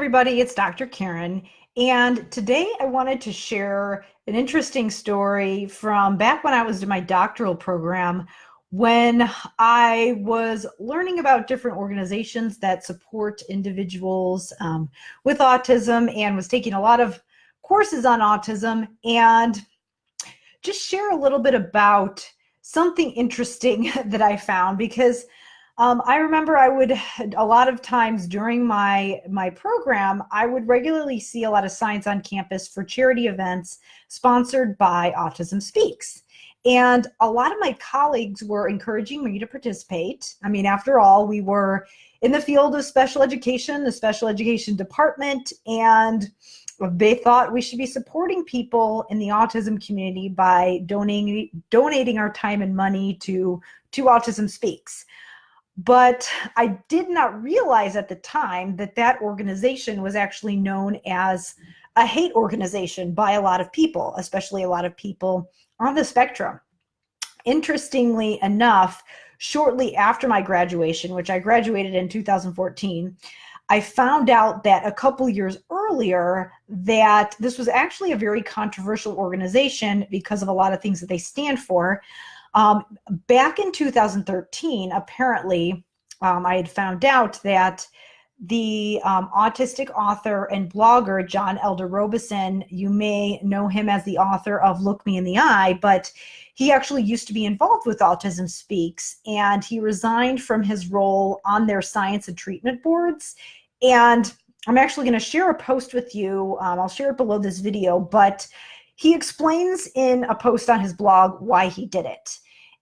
everybody, it's Dr. Karen, and today I wanted to share an interesting story from back when I was in my doctoral program when I was learning about different organizations that support individuals with autism and was taking a lot of courses on autism and just share a little bit about something interesting that I found because I remember a lot of times during my program, I would regularly see a lot of signs on campus for charity events sponsored by Autism Speaks. And a lot of my colleagues were encouraging me to participate. I mean, after all, we were in the field of special education, the special education department, and they thought we should be supporting people in the autism community by donating our time and money to Autism Speaks. But I did not realize at the time that that organization was actually known as a hate organization by a lot of people, especially a lot of people on the spectrum. Interestingly enough, shortly after my graduation, which I graduated in 2014, I found out that a couple years earlier that this was actually a very controversial organization because of a lot of things that they stand for. Back in 2013, apparently, I had found out that the autistic author and blogger, John Elder Robison, you may know him as the author of Look Me in the Eye, but he actually used to be involved with Autism Speaks, and he resigned from his role on their science and treatment boards. And I'm actually going to share a post with you. I'll share it below this video, but he explains in a post on his blog why he did it.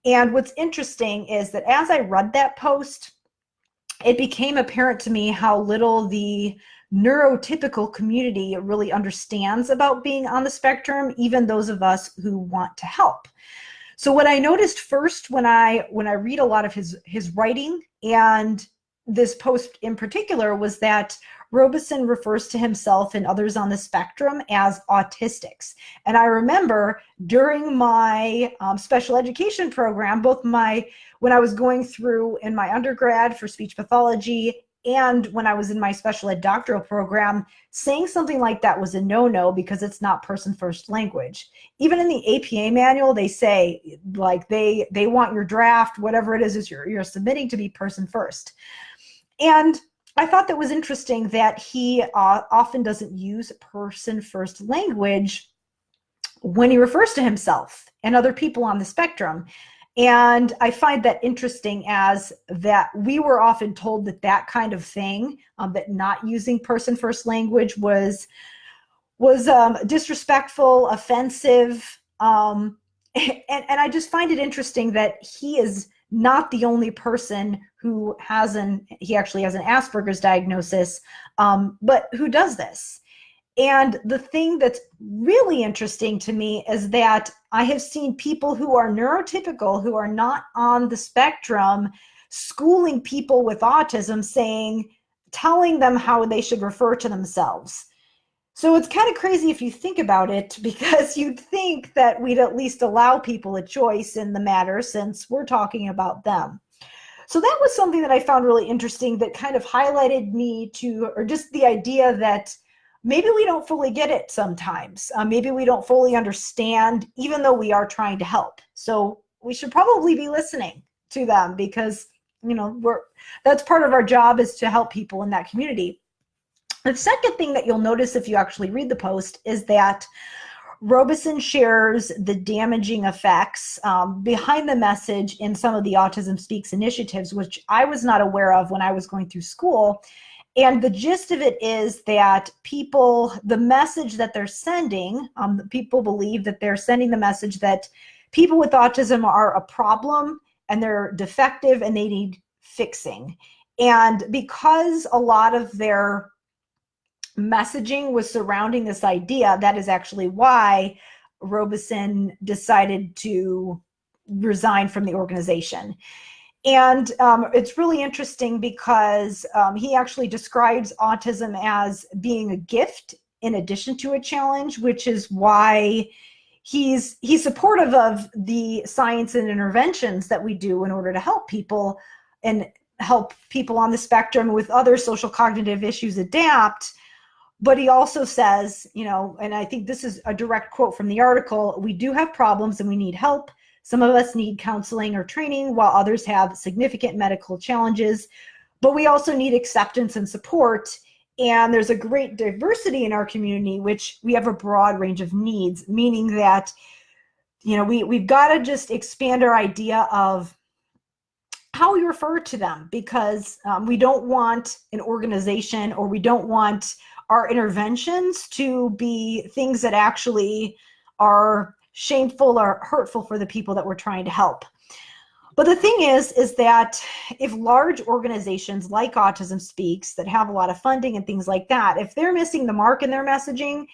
And what's interesting is that as I read that post, it became apparent to me how little the neurotypical community really understands about being on the spectrum, even those of us who want to help. So what I noticed first when I read a lot of his writing, and this post in particular, was that Robison refers to himself and others on the spectrum as autistics. And I remember during my special education program, when I was going through in my undergrad for speech pathology and when I was in my special ed doctoral program, saying something like that was a no-no because it's not person-first language. Even in the APA manual, they say, like, they want your draft, whatever it is you're submitting, to be person-first. And I thought that was interesting that he often doesn't use person-first language when he refers to himself and other people on the spectrum. And I find that interesting, as that we were often told that that kind of thing, that not using person-first language was disrespectful, offensive. And I just find it interesting that he is not the only person who he actually has an Asperger's diagnosis, but who does this. And the thing that's really interesting to me is that I have seen people who are neurotypical, who are not on the spectrum, schooling people with autism, telling them how they should refer to themselves. So it's kind of crazy if you think about it, because you'd think that we'd at least allow people a choice in the matter since we're talking about them. So that was something that I found really interesting, that kind of highlighted me or just the idea that maybe we don't fully get it sometimes. Maybe we don't fully understand, even though we are trying to help. So we should probably be listening to them because, that's part of our job, is to help people in that community. The second thing that you'll notice if you actually read the post is that Robison shares the damaging effects behind the message in some of the Autism Speaks initiatives, which I was not aware of when I was going through school. And the gist of it is that the message that they're sending, people believe that they're sending the message that people with autism are a problem and they're defective and they need fixing. And because a lot of their messaging was surrounding this idea, that is actually why Robison decided to resign from the organization. And it's really interesting because he actually describes autism as being a gift in addition to a challenge, which is why he's supportive of the science and interventions that we do in order to help people and help people on the spectrum with other social cognitive issues adapt. But he also says, and I think this is a direct quote from the article, we do have problems and we need help. Some of us need counseling or training, while others have significant medical challenges. But we also need acceptance and support. And there's a great diversity in our community, which we have a broad range of needs, meaning that, we've got to just expand our idea of how we refer to them, because we don't want an organization, or we don't want our interventions to be things that actually are shameful or hurtful for the people that we're trying to help. But the thing is that if large organizations like Autism Speaks that have a lot of funding and things like that, if they're missing the mark in their messaging,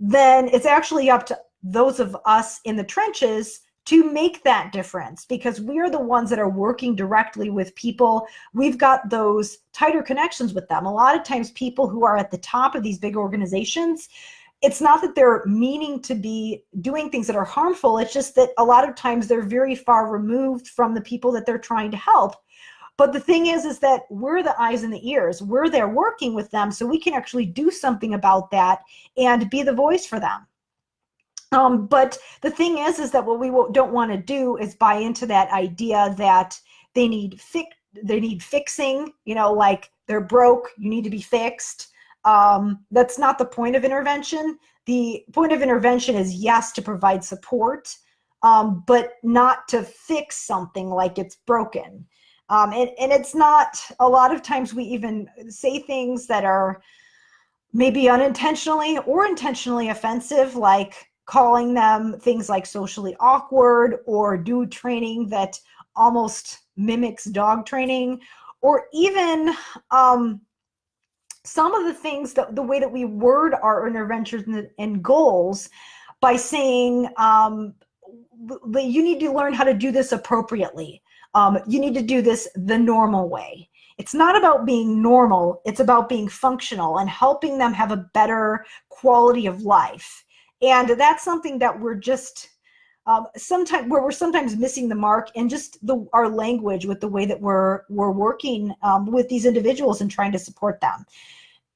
then it's actually up to those of us in the trenches to make that difference, because we are the ones that are working directly with people. We've got those tighter connections with them. A lot of times people who are at the top of these big organizations, it's not that they're meaning to be doing things that are harmful. It's just that a lot of times they're very far removed from the people that they're trying to help. But the thing is that we're the eyes and the ears. We're there working with them, so we can actually do something about that and be the voice for them. But the thing is that what we don't want to do is buy into that idea that they need fixing, like they're broke, you need to be fixed. That's not the point of intervention. The point of intervention is, yes, to provide support, but not to fix something like it's broken. And it's not, a lot of times we even say things that are maybe unintentionally or intentionally offensive, like calling them things like socially awkward, or do training that almost mimics dog training, or even some of the things, that the way that we word our interventions and goals, by saying you need to learn how to do this appropriately. You need to do this the normal way. It's not about being normal. It's about being functional and helping them have a better quality of life. And that's something that we're just sometimes missing the mark, and just our language with the way that we're working with these individuals and trying to support them.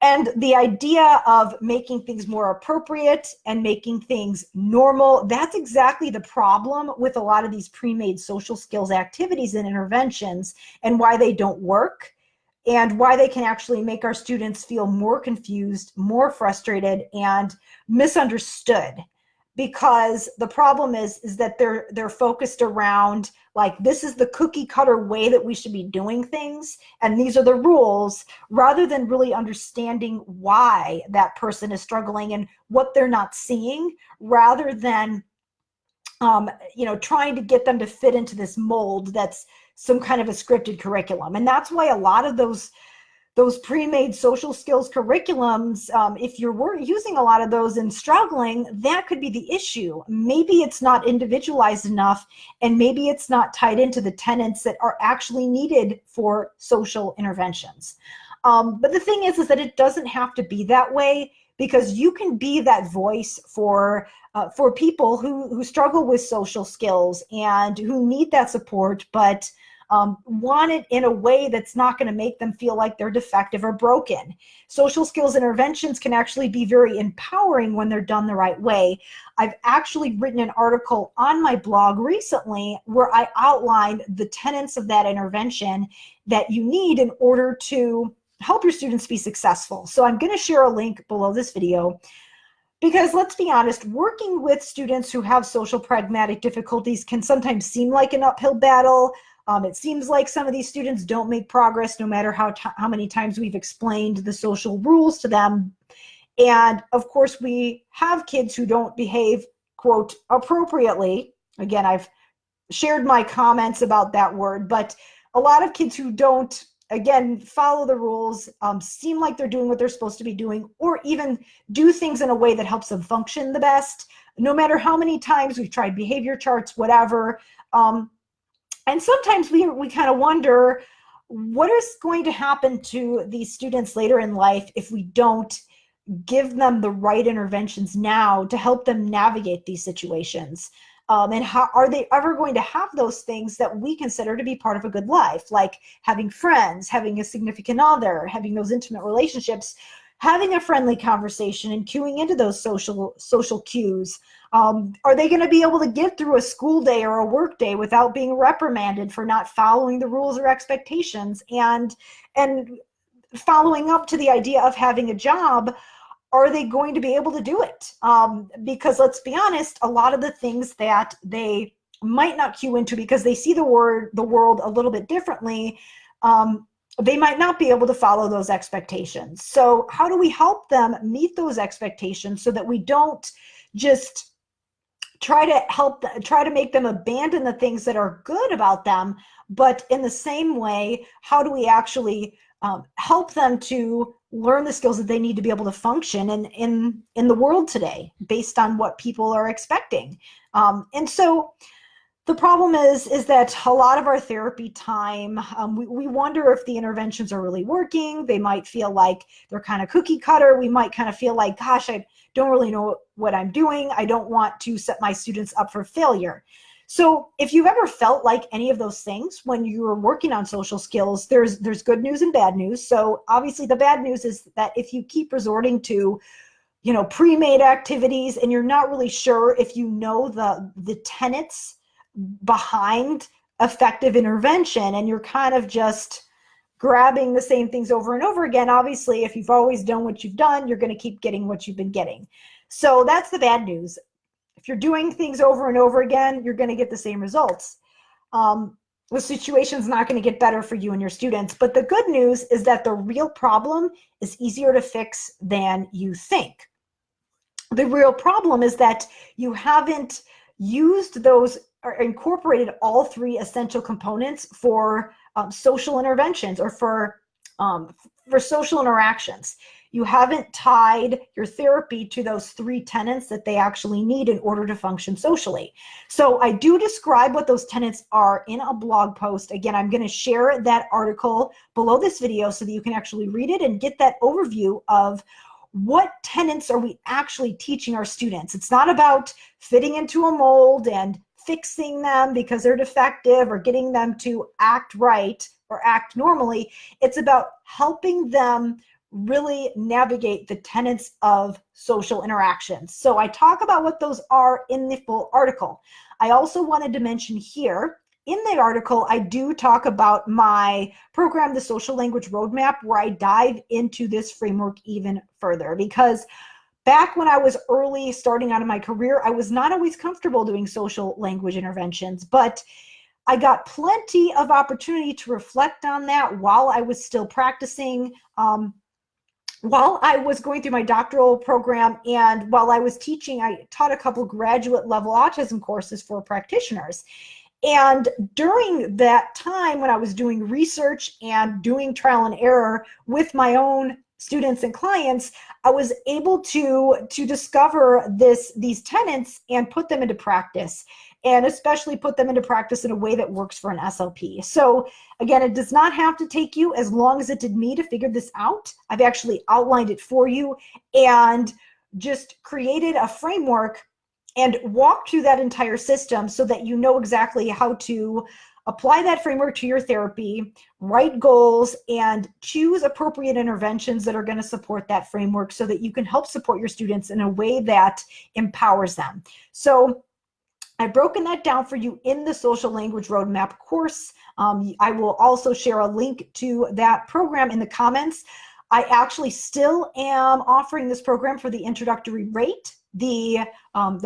And the idea of making things more appropriate and making things normal, that's exactly the problem with a lot of these pre-made social skills activities and interventions, and why they don't work, and why they can actually make our students feel more confused, more frustrated, and misunderstood. Because the problem is that they're focused around, like, this is the cookie cutter way that we should be doing things, and these are the rules, rather than really understanding why that person is struggling and what they're not seeing, rather than trying to get them to fit into this mold that's some kind of a scripted curriculum. And that's why a lot of those pre-made social skills curriculums, if you're using a lot of those and struggling, that could be the issue. Maybe it's not individualized enough, and maybe it's not tied into the tenets that are actually needed for social interventions. But the thing is that it doesn't have to be that way, because you can be that voice for people who struggle with social skills and who need that support, but want it in a way that's not going to make them feel like they're defective or broken. Social skills interventions can actually be very empowering when they're done the right way. I've actually written an article on my blog recently where I outlined the tenets of that intervention that you need in order to help your students be successful. So I'm going to share a link below this video, because let's be honest, working with students who have social pragmatic difficulties can sometimes seem like an uphill battle. It seems like some of these students don't make progress no matter how many times we've explained the social rules to them. And of course, we have kids who don't behave, quote, appropriately. Again, I've shared my comments about that word, but a lot of kids who don't, again, follow the rules, seem like they're doing what they're supposed to be doing, or even do things in a way that helps them function the best, no matter how many times we've tried behavior charts, whatever. And sometimes we kind of wonder, what is going to happen to these students later in life if we don't give them the right interventions now to help them navigate these situations? And how are they ever going to have those things that we consider to be part of a good life, like having friends, having a significant other, having those intimate relationships? having a friendly conversation and cueing into those social cues. Are they going to be able to get through a school day or a work day without being reprimanded for not following the rules or expectations? And following up to the idea of having a job, are they going to be able to do it? Because let's be honest, a lot of the things that they might not cue into because they see the world a little bit differently, they might not be able to follow those expectations. So how do we help them meet those expectations so that we don't just try to make them abandon the things that are good about them, but in the same way, how do we actually help them to learn the skills that they need to be able to function in the world today based on what people are expecting? And so the problem is that a lot of our therapy time, we wonder if the interventions are really working. They might feel like they're kind of cookie cutter. We might kind of feel like, gosh, I don't really know what I'm doing. I don't want to set my students up for failure. So if you've ever felt like any of those things when you were working on social skills, there's good news and bad news. So obviously the bad news is that if you keep resorting to, pre-made activities and you're not really sure if you know the tenets behind effective intervention and you're kind of just grabbing the same things over and over again, obviously if you've always done what you've done, you're going to keep getting what you've been getting. So that's the bad news. If you're doing things over and over again, you're going to get the same results. The situation's not going to get better for you and your students. But the good news is that the real problem is easier to fix than you think. The real problem is that you haven't used those or incorporated all three essential components for social interventions or for social interactions. You haven't tied your therapy to those three tenets that they actually need in order to function socially. So I do describe what those tenets are in a blog post. Again, I'm going to share that article below this video so that you can actually read it and get that overview of what tenets are we actually teaching our students. It's not about fitting into a mold and fixing them because they're defective or getting them to act right or act normally. It's about helping them really navigate the tenets of social interactions. So I talk about what those are in the full article. I also wanted to mention here, in the article, I do talk about my program, the Social Language Roadmap, where I dive into this framework even further. Because back when I was early starting out in my career, I was not always comfortable doing social language interventions, but I got plenty of opportunity to reflect on that while I was still practicing, while I was going through my doctoral program, and while I was teaching. I taught a couple graduate level autism courses for practitioners. And during that time when I was doing research and doing trial and error with my own students and clients, I was able to discover these tenets and put them into practice, and especially put them into practice in a way that works for an SLP. So again, it does not have to take you as long as it did me to figure this out. I've actually outlined it for you and just created a framework and walk through that entire system so that you know exactly how to apply that framework to your therapy, write goals, and choose appropriate interventions that are going to support that framework so that you can help support your students in a way that empowers them. So I've broken that down for you in the Social Language Roadmap course. I will also share a link to that program in the comments. I actually still am offering this program for the introductory rate. The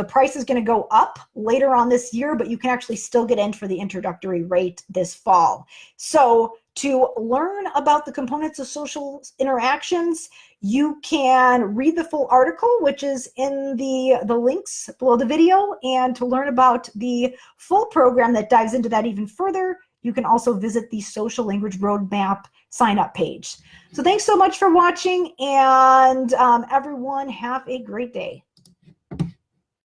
price is going to go up later on this year, but you can actually still get in for the introductory rate this fall. So to learn about the components of social interactions, you can read the full article, which is in the links below the video. And to learn about the full program that dives into that even further, you can also visit the Social Language Roadmap sign-up page. So thanks so much for watching, and everyone have a great day.